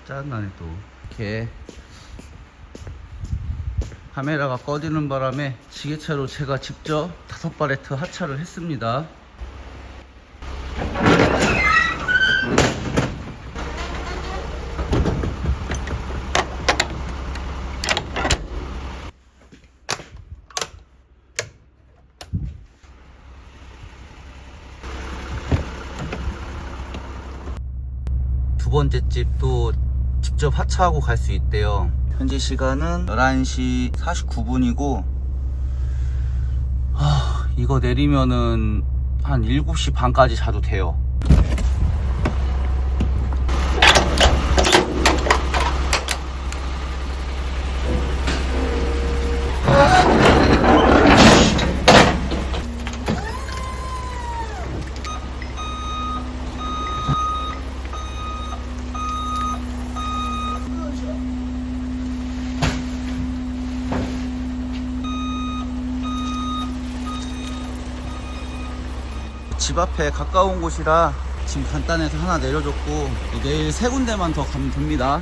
짜증나네 또. 이렇게 카메라가 꺼지는 바람에 지게차로 제가 직접 5바레트 하차를 했습니다. 두 번째 집도 직접 하차하고 갈 수 있대요. 현재 시간은 11시 49분이고 이거 내리면은 한 7시 반까지 자도 돼요. 집 앞에 가까운 곳이라 지금 간단해서 하나 내려줬고 내일 3군데만 더 가면 됩니다.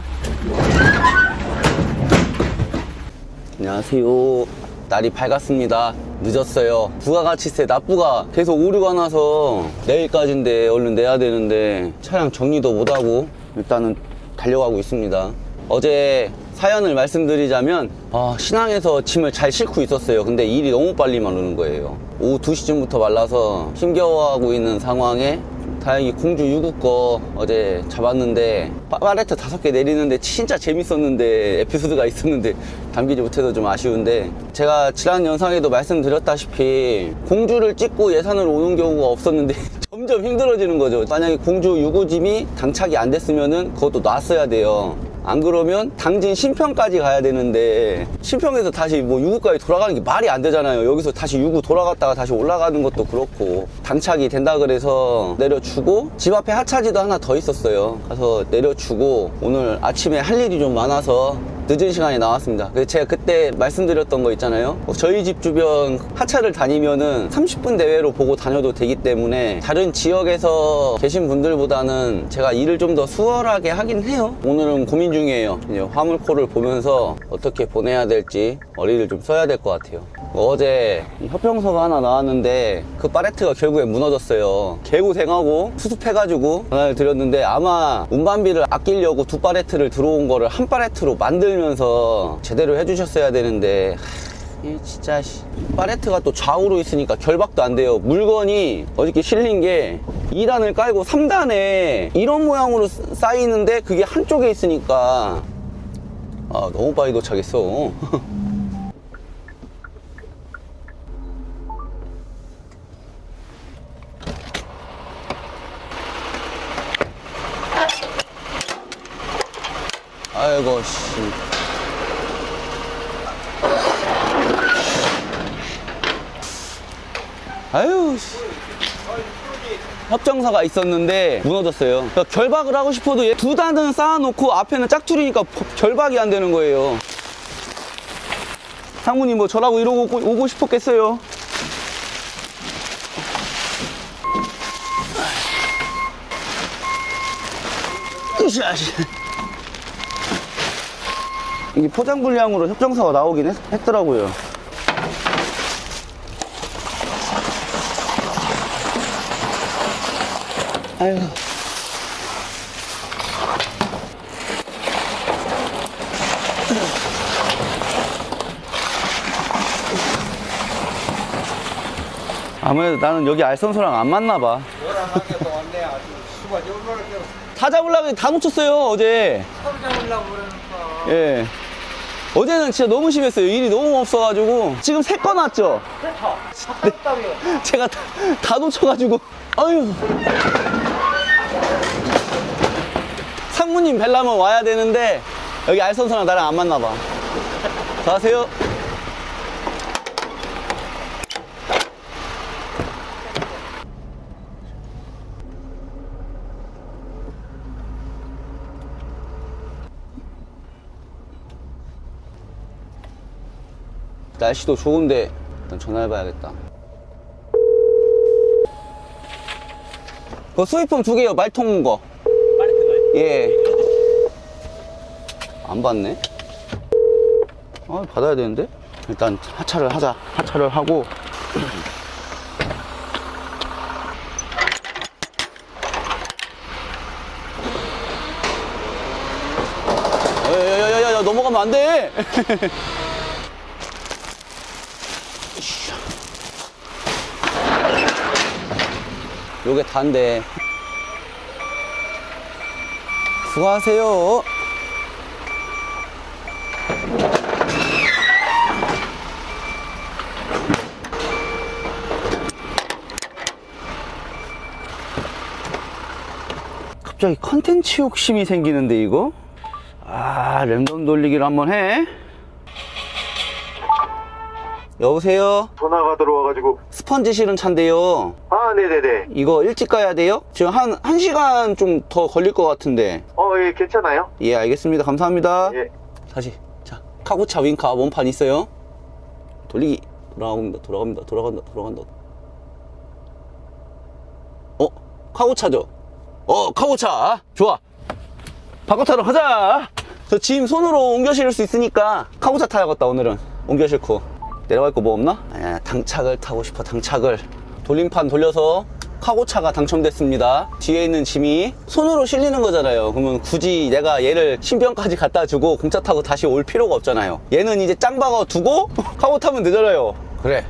안녕하세요. 날이 밝았습니다. 늦었어요. 부가가치세 납부가 계속 오류가 나서 내일까지인데 얼른 내야 되는데 차량 정리도 못하고 일단은 달려가고 있습니다. 어제 사연을 말씀드리자면 신항에서 짐을 잘 싣고 있었어요. 근데 일이 너무 빨리 마르는 거예요. 오후 2시쯤부터 말라서 힘겨워하고 있는 상황에 다행히 공주 유구 거 어제 잡았는데 바레트 5개 내리는데 진짜 재밌었는데 에피소드가 있었는데 담기지 못해서 좀 아쉬운데, 제가 지난 영상에도 말씀드렸다시피 공주를 찍고 예산을 오는 경우가 없었는데 점점 힘들어지는 거죠. 만약에 공주 유구 짐이 당착이 안 됐으면은 그것도 놨어야 돼요. 안 그러면 당진 신평까지 가야 되는데 신평에서 다시 뭐 유구까지 돌아가는 게 말이 안 되잖아요. 여기서 다시 유구 돌아갔다가 다시 올라가는 것도 그렇고, 당착이 된다 그래서 내려주고 집 앞에 하차지도 하나 더 있었어요. 가서 내려주고 오늘 아침에 할 일이 좀 많아서 늦은 시간에 나왔습니다. 그래서 제가 그때 말씀드렸던 거 있잖아요. 저희 집 주변 하차를 다니면은 30분 내외로 보고 다녀도 되기 때문에 다른 지역에서 계신 분들보다는 제가 일을 좀 더 수월하게 하긴 해요. 오늘은 고민 중이에요. 이제 화물코를 보면서 어떻게 보내야 될지 머리를 좀 써야 될 것 같아요. 어제 협정서가 하나 나왔는데 그 파레트가 결국에 무너졌어요. 개고생하고 수습해가지고 전화를 드렸는데 아마 운반비를 아끼려고 2파레트를 들어온 거를 1파레트로 만들면서 제대로 해주셨어야 되는데 진짜 파레트가 또 좌우로 있으니까 결박도 안 돼요. 물건이 어저께 실린 게 2단을 깔고 3단에 이런 모양으로 쌓이는데 그게 한쪽에 있으니까 너무 빨리 도착했어. 아이고 씨. 아유 씨. 협정사가 있었는데 무너졌어요. 그러니까 결박을 하고 싶어도 2단은 쌓아놓고 앞에는 짝퉁이니까 결박이 안 되는 거예요. 상무님 뭐 저라고 이러고 오고 싶었겠어요? 이게 포장 분량으로 협정사가 나오긴 했더라고요. 아유. 아무래도 나는 여기 알선소랑 안 맞나봐. 다 잡으려고 다 놓쳤어요 어제. 다 잡으려고 그러니까. 예. 어제는 진짜 너무 심했어요. 일이 너무 없어가지고. 지금 3건 왔죠? 네. 제가 다 놓쳐가지고. 아유. 상무님 뵈려면 와야 되는데 여기 알선소랑 나랑 안 맞나봐. 가세요. 날씨도 좋은데 일단 전화해봐야겠다. 그거 수입품 2개요. 말통 거. 파레트가요? 예. 안 받네. 받아야 되는데. 일단 하차를 하자. 하차를 하고. 야야야야야, 넘어가면 안 돼. 요게 단데. 수고하세요. 갑자기 컨텐츠 욕심이 생기는데 이거? 랜덤 돌리기를 한번 해. 여보세요? 전화가 들어와가지고. 스펀지 실은 차인데요. 네네네. 이거 일찍 가야 돼요? 지금 한 1시간 좀 더 걸릴 것 같은데. 예, 괜찮아요? 예, 알겠습니다. 감사합니다. 예. 다시. 자, 카고차 윙카 원판 있어요. 돌리기. 돌아간다. 카고차죠? 카고차. 좋아. 바꿔타러 가자. 저 짐 손으로 옮겨 실을 수 있으니까 카고차 타야겠다. 오늘은 옮겨 실고. 내려갈 거 뭐 없나? 당착을 타고 싶어. 당착을. 돌림판 돌려서 카고차가 당첨됐습니다. 뒤에 있는 짐이 손으로 실리는 거잖아요. 그러면 굳이 내가 얘를 신병까지 갖다 주고 공차 타고 다시 올 필요가 없잖아요. 얘는 이제 짱 박아 두고 카고 타면 되잖아요. 그래,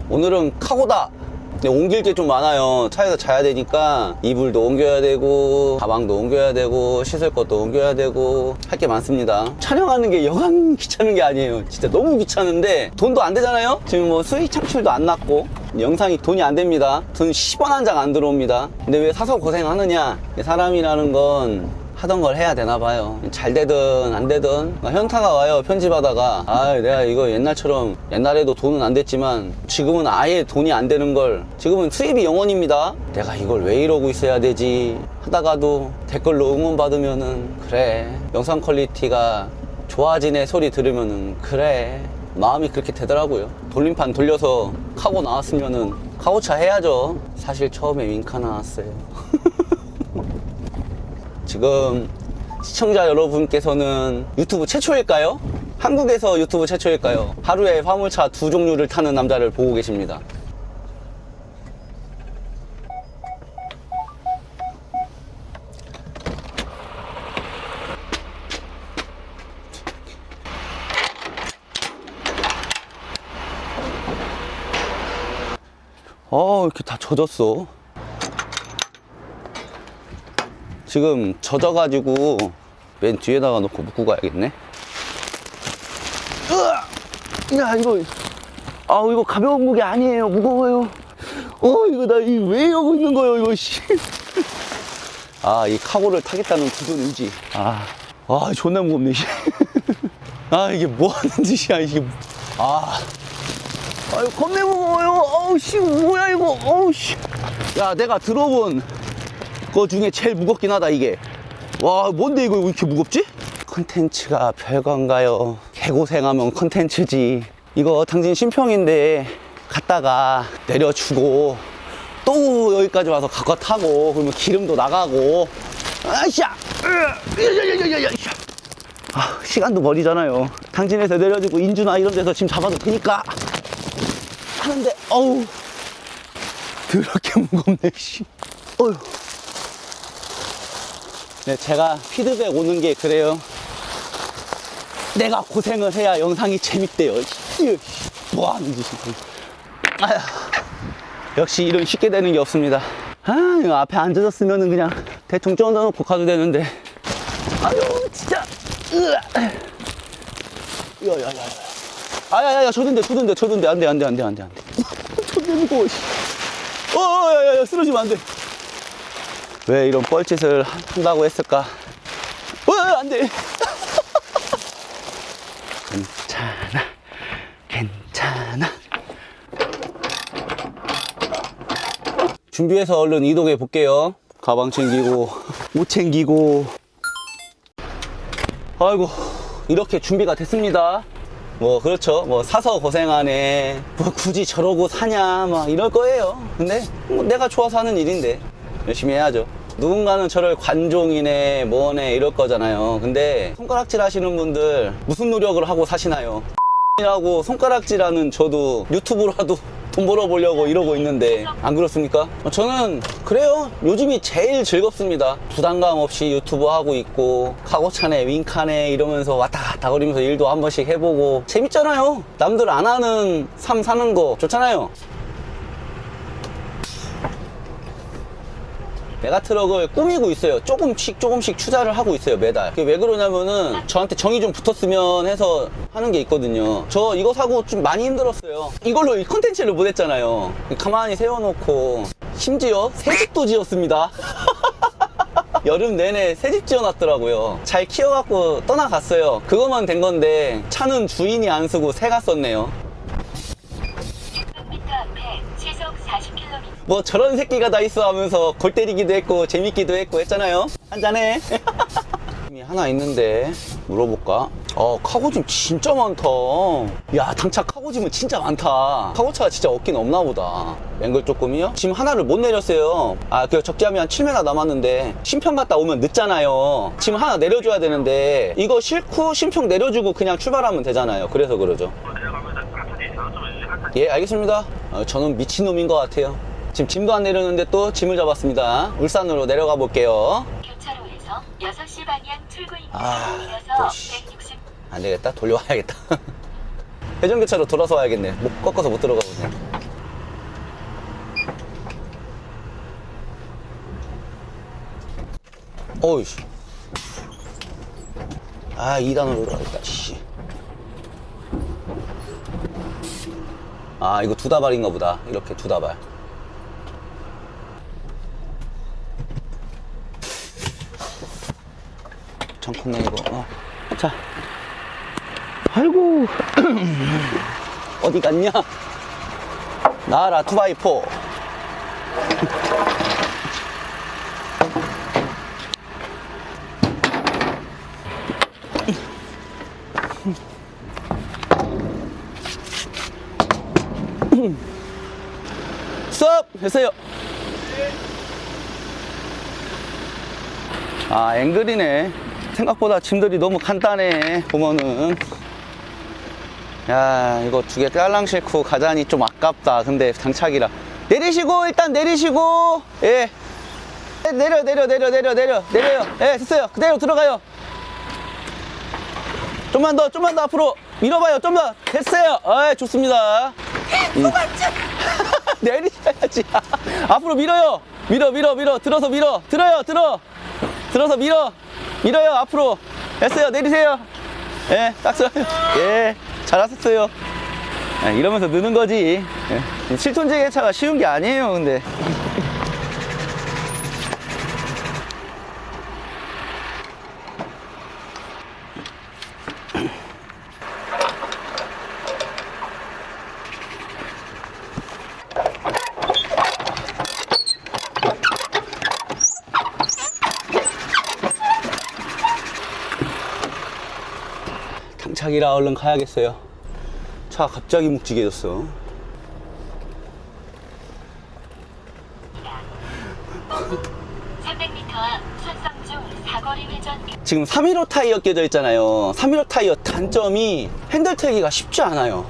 오늘은 카고다. 근데 옮길 게 좀 많아요. 차에서 자야 되니까 이불도 옮겨야 되고 가방도 옮겨야 되고 씻을 것도 옮겨야 되고 할 게 많습니다. 촬영하는 게 여간 귀찮은 게 아니에요. 진짜 너무 귀찮은데 돈도 안 되잖아요. 지금 뭐 수익 창출도 안 났고 영상이 돈이 안 됩니다. 돈 10원 한 장 안 들어옵니다. 근데 왜 사서 고생하느냐? 사람이라는 건 하던 걸 해야 되나 봐요. 잘 되든 안 되든 현타가 와요. 편집하다가 내가 이거 옛날처럼, 옛날에도 돈은 안 됐지만 지금은 아예 돈이 안 되는 걸, 지금은 수입이 0원입니다 내가 이걸 왜 이러고 있어야 되지 하다가도 댓글로 응원받으면은 그래, 영상 퀄리티가 좋아지네 소리 들으면은 그래, 마음이 그렇게 되더라고요. 돌림판 돌려서 카고 나왔으면은 카고차 해야죠. 사실 처음에 윙카 나왔어요. 지금 시청자 여러분께서는 유튜브 최초일까요? 한국에서 유튜브 최초일까요? 하루에 화물차 2종류를 타는 남자를 보고 계십니다. 이렇게 다 젖었어. 지금 젖어가지고 맨 뒤에다가 놓고 묶고 가야겠네. 야, 이거 가벼운 무게 아니에요. 무거워요. 이거 나 왜 이러고 있는 거예요, 이거, 씨. 이 카고를 타겠다는 굳은 의지. 존나 무겁네, 씨. 이게 뭐 하는 짓이야, 이게. 이거 겁내 무거워요. 씨, 뭐야, 이거. 씨. 야, 내가 들어본 거 중에 제일 무겁긴 하다, 이게. 와, 뭔데 이거 왜 이렇게 무겁지? 컨텐츠가 별건가요? 개고생하면 컨텐츠지. 이거 당진 신평인데 갔다가 내려주고 또 여기까지 와서 갖고 타고 그러면 기름도 나가고. 시간도 버리잖아요. 당진에서 내려주고 인주나 이런 데서 짐 잡아도 되니까 하는데 그렇게 무겁네, 씨. 네, 제가 피드백 오는 게 그래요. 내가 고생을 해야 영상이 재밌대요. 뭐 하는 짓이야. 역시 이런 쉽게 되는 게 없습니다. 이거 앞에 앉아졌으면은 그냥 대충 쪄놓고 가도 되는데. 진짜. 야야야, 젖은데. 안 돼. 존나 무거워. 야야야, 쓰러지면 안 돼. 왜 이런 뻘짓을 한다고 했을까? 안 돼. 괜찮아. 준비해서 얼른 이동해 볼게요. 가방 챙기고, 옷 챙기고. 아이고, 이렇게 준비가 됐습니다. 그렇죠. 사서 고생하네. 굳이 저러고 사냐, 이럴 거예요. 근데 내가 좋아서 하는 일인데 열심히 해야죠. 누군가는 저를 관종이네 뭐네 이럴 거잖아요. 근데 손가락질 하시는 분들 무슨 노력을 하고 사시나요? 이라고 손가락질하는 저도 유튜브라도 돈 벌어보려고 이러고 있는데 안 그렇습니까? 저는 그래요. 요즘이 제일 즐겁습니다. 부담감 없이 유튜브 하고 있고 카고차네 윙카네 이러면서 왔다 갔다 거리면서 일도 한 번씩 해보고 재밌잖아요. 남들 안 하는 삶 사는 거 좋잖아요. 메가트럭을 꾸미고 있어요. 조금씩 투자를 하고 있어요, 매달. 그게 왜 그러냐면은 저한테 정이 좀 붙었으면 해서 하는 게 있거든요. 저 이거 사고 좀 많이 힘들었어요. 이걸로 이 컨텐츠를 못 했잖아요. 가만히 세워놓고 심지어 새 집도 지었습니다. 여름 내내 새 집 지어놨더라고요. 잘 키워갖고 떠나갔어요. 그것만 된 건데 차는 주인이 안 쓰고 새가 썼네요. 600m 앞에 시속 40km. 뭐 저런 새끼가 다 있어 하면서 골 때리기도 했고 재밌기도 했고 했잖아요. 한잔해. 힘이 하나 있는데 물어볼까? 카고짐 진짜 많다. 야, 당차 카고짐은 진짜 많다. 카고차가 진짜 없긴 없나 보다. 앵글 조금이요? 짐 하나를 못 내렸어요. 그 적재함이 한 7m 남았는데 심평 갔다 오면 늦잖아요. 짐 하나 내려줘야 되는데 이거 싣고 심평 내려주고 그냥 출발하면 되잖아요. 그래서 그러죠. 예, 알겠습니다. 저는 미친놈인 것 같아요. 지금 짐도 안 내렸는데 또 짐을 잡았습니다. 울산으로 내려가 볼게요. 교차로에서 6시 방향 출구입니다. 또 이어서 씨. 160. 안 되겠다. 돌려와야겠다. 회전교차로 돌아서 와야겠네. 목 꺾어서 못 들어가 보네. 어이씨. 2단으로 들어가겠다, 씨. 이거 두 다발인가 보다. 이렇게 두 다발. 잠깐만, 이거. 자. 아이고. 어디 갔냐? 나와라, 2x4. 스톱! 됐어요. 앵글이네. 생각보다 짐들이 너무 간단해. 보면은. 야, 이거 두 개 딸랑 싣고 가자니 좀 아깝다. 근데 장착이라. 내리시고, 일단 내리시고. 예. 내려요. 예, 됐어요. 그대로 들어가요. 좀만 더 앞으로. 밀어봐요. 좀 더. 됐어요. 좋습니다. 내리셔야지. 앞으로 밀어요. 밀어. 들어서 밀어. 들어서 밀어요. 앞으로. 됐어요. 내리세요. 예, 딱 써요. 예, 잘하셨어요. 이러면서 느는 거지. 7톤 제개차가 쉬운 게 아니에요, 근데. 장착이라 얼른 가야겠어요. 차 갑자기 묵직해졌어. 지금 315 타이어 껴져 있잖아요. 315 타이어 단점이 핸들 태기가 쉽지 않아요.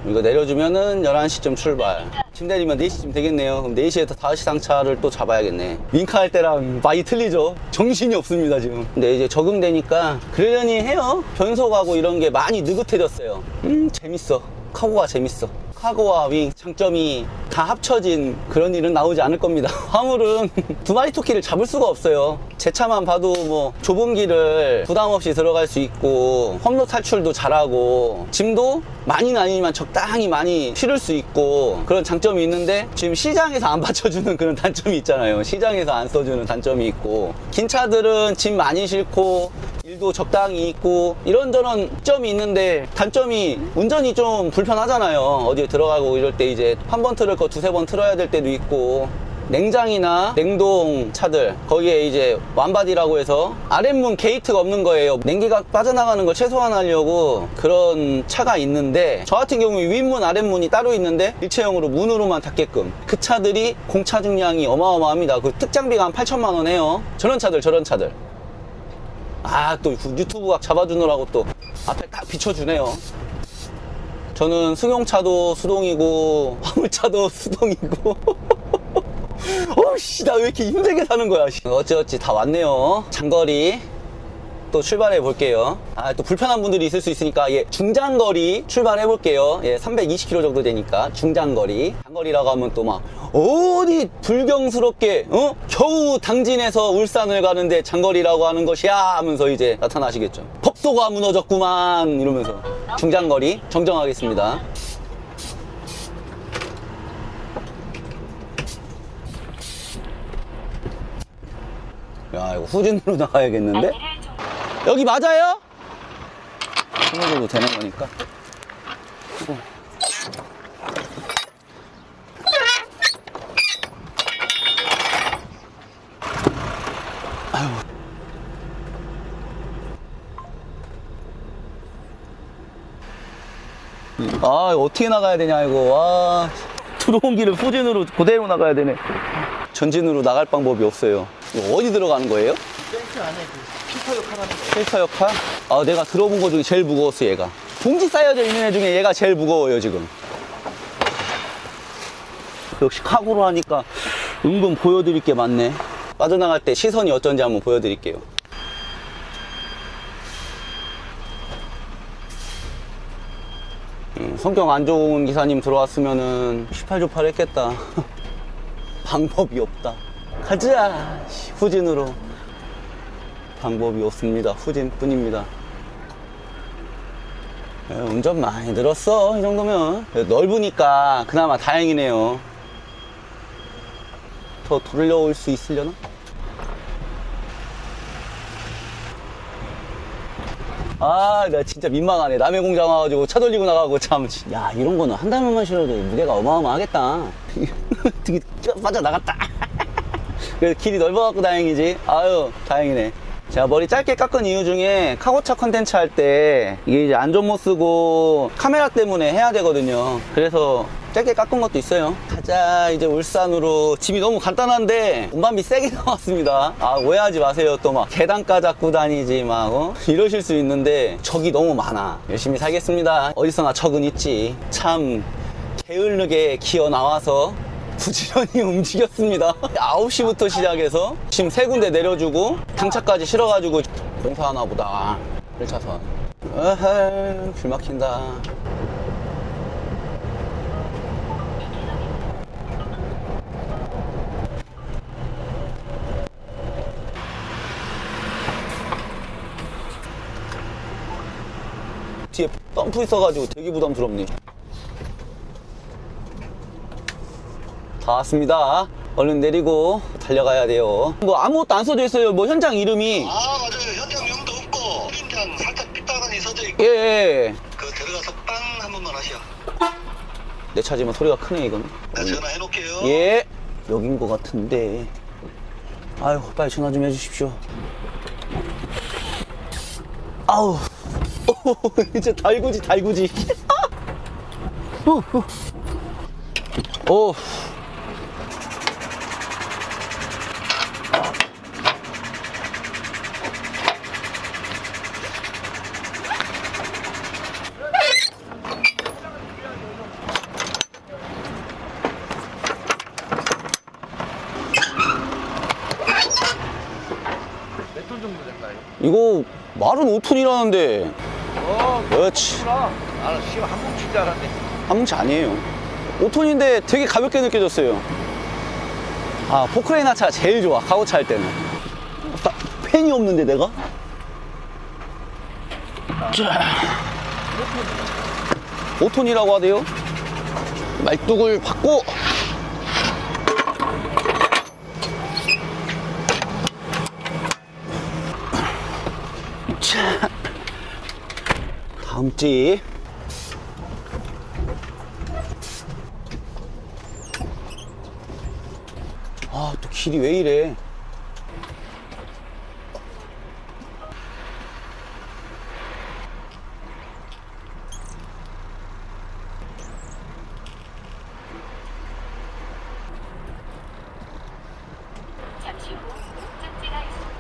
이거 내려주면은 11시쯤 출발. 짐 내리면 4시쯤 되겠네요. 그럼 4시에서 5시 상차를 또 잡아야겠네. 윙카 할 때랑 많이 틀리죠? 정신이 없습니다, 지금. 근데 이제 적응되니까 그러려니 해요. 변속하고 이런 게 많이 느긋해졌어요. 재밌어. 카고가 재밌어. 카고와 윙 장점이 다 합쳐진 그런 일은 나오지 않을 겁니다. 화물은 두 마리 토끼를 잡을 수가 없어요. 제 차만 봐도 뭐 좁은 길을 부담 없이 들어갈 수 있고 험로 탈출도 잘하고 짐도 많이는 아니지만 적당히 많이 실을 수 있고 그런 장점이 있는데 지금 시장에서 안 받쳐주는 그런 단점이 있잖아요. 시장에서 안 써주는 단점이 있고 긴 차들은 짐 많이 싣고 일도 적당히 있고 이런저런 점이 있는데 단점이 운전이 좀 불편하잖아요. 어디에 들어가고 이럴 때 이제 한 번 틀을 거 두세 번 틀어야 될 때도 있고 냉장이나 냉동 차들 거기에 이제 완바디라고 해서 아랫문 게이트가 없는 거예요. 냉기가 빠져나가는 걸 최소화하려고 그런 차가 있는데, 저 같은 경우에 윗문 아랫문이 따로 있는데 일체형으로 문으로만 닫게끔, 그 차들이 공차 중량이 어마어마합니다. 그 특장비가 한 8천만 원 해요. 저런 차들 아, 또 유튜브 각 잡아주느라고 또 앞에 딱 비춰주네요. 저는 승용차도 수동이고 화물차도 수동이고 어씨, 나 왜 이렇게 힘들게 사는 거야. 어찌어찌 다 왔네요. 장거리 또 출발해 볼게요. 아, 또 불편한 분들이 있을 수 있으니까 중장거리 출발해 볼게요. 320km 정도 되니까 중장거리. 장거리라고 하면 또 막 어디 불경스럽게 겨우 당진에서 울산을 가는데 장거리라고 하는 것이야 하면서 이제 나타나시겠죠. 법도가 무너졌구만 이러면서. 중장거리 정정하겠습니다. 야, 이거 후진으로 나가야겠는데? 여기 맞아요? 손으로도 되는 거니까. 아유. 아, 이거 어떻게 나가야 되냐, 이거. 와, 들어온 길을 후진으로 그대로 나가야 되네. 전진으로 나갈 방법이 없어요. 이거 어디 들어가는 거예요? 벤츠 안에 그 필터 역할 하는 거. 필터 역할? 아, 내가 들어본 거 중에 제일 무거웠어, 얘가. 봉지 쌓여져 있는 애 중에 얘가 제일 무거워요, 지금. 역시 카고로 하니까 은근 보여드릴 게 많네. 빠져나갈 때 시선이 어쩐지 한번 보여드릴게요. 성격 안 좋은 기사님 들어왔으면은 시팔조팔 했겠다. 방법이 없다. 가자, 후진으로. 방법이 없습니다. 후진뿐입니다. 운전 많이 늘었어, 이 정도면. 넓으니까 그나마 다행이네요. 더 돌려올 수 있으려나? 아, 나 진짜 민망하네. 남의 공장 와가지고 차 돌리고 나가고 참. 야, 이런 거는 한 달만 실어도 무게가 어마어마하겠다. 되게 빠져나갔다. 그래서 길이 넓어갖고 다행이지. 아유, 다행이네. 제가 머리 짧게 깎은 이유 중에 카고차 컨텐츠 할 때 이게 이제 안전 못 쓰고 카메라 때문에 해야 되거든요. 그래서 짧게 깎은 것도 있어요. 가자, 이제 울산으로. 집이 너무 간단한데 운반비 세게 나왔습니다. 아, 오해하지 마세요. 또 막 계단가 잡고 다니지 막 이러실 수 있는데 적이 너무 많아. 열심히 살겠습니다. 어디서나 적은 있지. 참 게을르게 기어 나와서 부지런히 움직였습니다. 9시부터 시작해서 지금 3군데 내려주고 당차까지 실어가지고 공사하나 보다. 1차선. 어허, 길 막힌다. 뒤에 덤프 있어가지고 되게 부담스럽네. 다 왔습니다. 얼른 내리고 달려가야 돼요. 뭐 아무것도 안 써져 있어요. 뭐 현장 이름이. 아, 맞아요. 현장명도 없고 프린트랑 살짝 삐딱하니 써져 있고. 예. 그 들어가서 빵 한 번만 하시오. 내 차지만 소리가 크네, 이건. 나 전화해 놓을게요. 예. 여긴 것 같은데. 아유, 빨리 전화 좀 해주십시오. 아우. 이제 달구지. 오. 몇 톤 정도 됐나요? 이거 말은 5톤이라는데. 그렇지. 아, 씨발 한 뭉칠 줄 알았네. 한 뭉치 아니에요. 5톤인데 되게 가볍게 느껴졌어요. 아, 포크레인 하차가 제일 좋아. 카고차 할 때는. 펜이 없는데 내가? 자. 5톤이라고 하대요. 말뚝을 받고. 자. 다음 집. 길이 왜 이래? 잠시 후 목적지가 있습니다.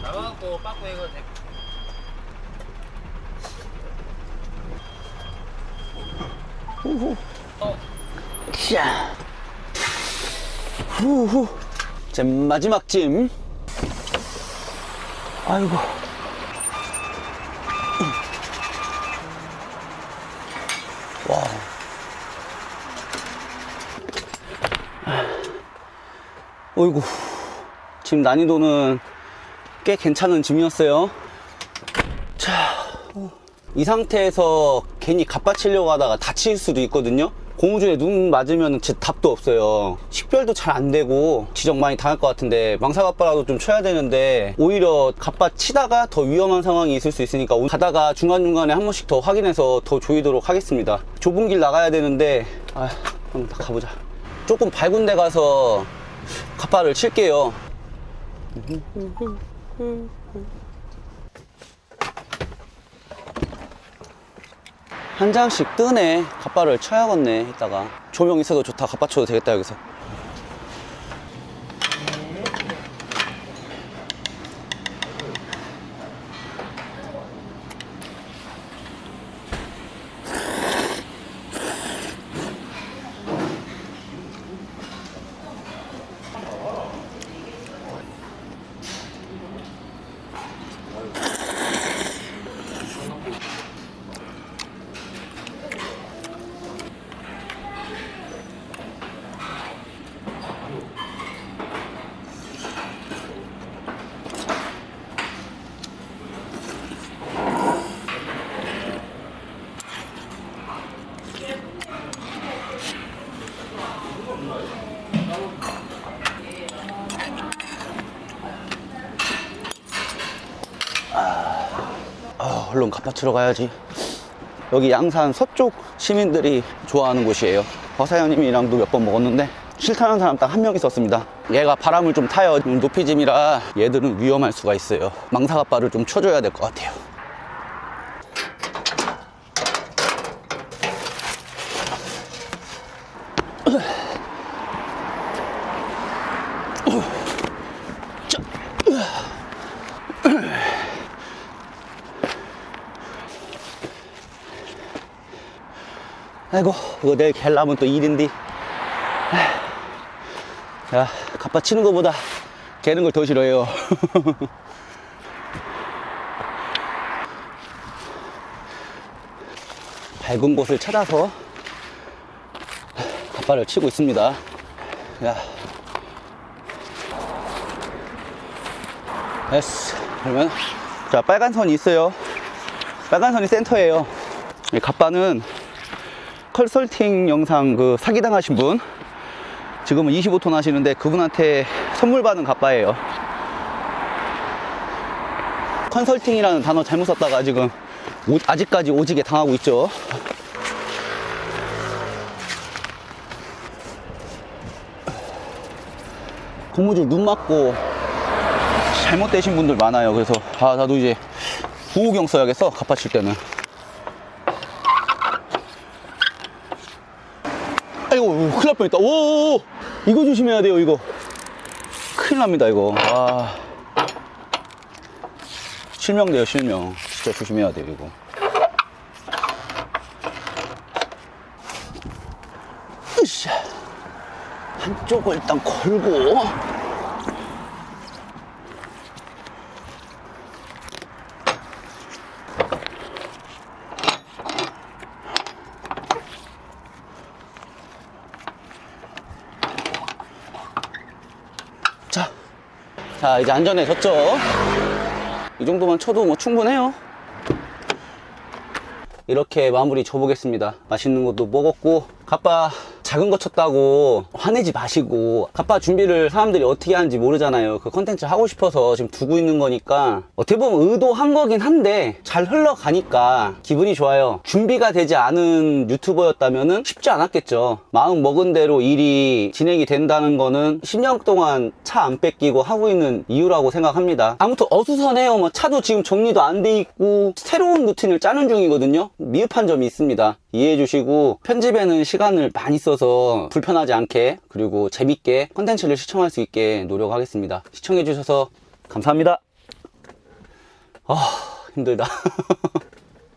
나가갖고 빠꾸 이거 돼. 자, 후후. 제 마지막 찜. 아이고. 와. 어이구. 지금 난이도는 꽤 괜찮은 짐이었어요. 자, 이 상태에서 괜히 갑받치려고 하다가 다칠 수도 있거든요. 고무줄에 눈 맞으면 진짜 답도 없어요. 식별도 잘 안 되고 지적 많이 당할 것 같은데 망사갑바라도 좀 쳐야 되는데 오히려 갑바 치다가 더 위험한 상황이 있을 수 있으니까 가다가 중간중간에 한 번씩 더 확인해서 더 조이도록 하겠습니다. 좁은 길 나가야 되는데 한번 다 가보자. 조금 밝은 데 가서 갑바를 칠게요. 한 장씩 뜨네. 갑바를 쳐야겠네. 이따가 조명 있어도 좋다. 갑바 쳐도 되겠다. 여기서 얼른 갑바 치러 가야지. 여기 양산 서쪽 시민들이 좋아하는 곳이에요. 버사장님이랑도 몇 번 먹었는데 싫다는 사람 딱 한 명 있었습니다. 얘가 바람을 좀 타요. 높이짐이라 얘들은 위험할 수가 있어요. 망사갑바를 좀 쳐줘야 될 것 같아요. 아이고, 이거 내일 갤라면 또 일인데. 야, 갑바 치는 것보다 개는 걸 더 싫어해요. 밝은 곳을 찾아서 갑바를 치고 있습니다. 야, 됐어. 그러면 자, 빨간 선이 있어요. 빨간 선이 센터예요. 이 갑바는 컨설팅 영상 사기당하신 분, 지금은 25톤 하시는데 그분한테 선물 받은 갑바예요. 컨설팅이라는 단어 잘못 썼다가 지금 아직까지 오지게 당하고 있죠. 고무줄 눈 맞고 잘못되신 분들 많아요. 그래서 나도 이제 보호경 써야겠어. 갑바 칠 때는. 아이고, 큰일 날 뻔했다. 오, 이거 조심해야 돼요. 이거 큰일 납니다. 이거 실명돼요. 실명. 진짜 조심해야 돼요. 이거. 으쌰. 한쪽을 일단 걸고, 자, 이제 안전해졌죠? 이 정도만 쳐도 뭐 충분해요. 이렇게 마무리 줘보겠습니다. 맛있는 것도 먹었고, 갑바 작은 거 쳤다고 화내지 마시고, 갑바 준비를 사람들이 어떻게 하는지 모르잖아요. 그 컨텐츠 하고 싶어서 지금 두고 있는 거니까 어떻게 보면 의도한 거긴 한데 잘 흘러가니까 기분이 좋아요. 준비가 되지 않은 유튜버였다면은 쉽지 않았겠죠. 마음 먹은 대로 일이 진행이 된다는 거는 10년 동안 차 안 뺏기고 하고 있는 이유라고 생각합니다. 아무튼 어수선해요. 뭐 차도 지금 정리도 안 돼 있고 새로운 루틴을 짜는 중이거든요. 미흡한 점이 있습니다. 이해해 주시고, 편집에는 시간을 많이 써서 불편하지 않게 그리고 재밌게 컨텐츠를 시청할 수 있게 노력하겠습니다. 시청해 주셔서 감사합니다. 힘들다.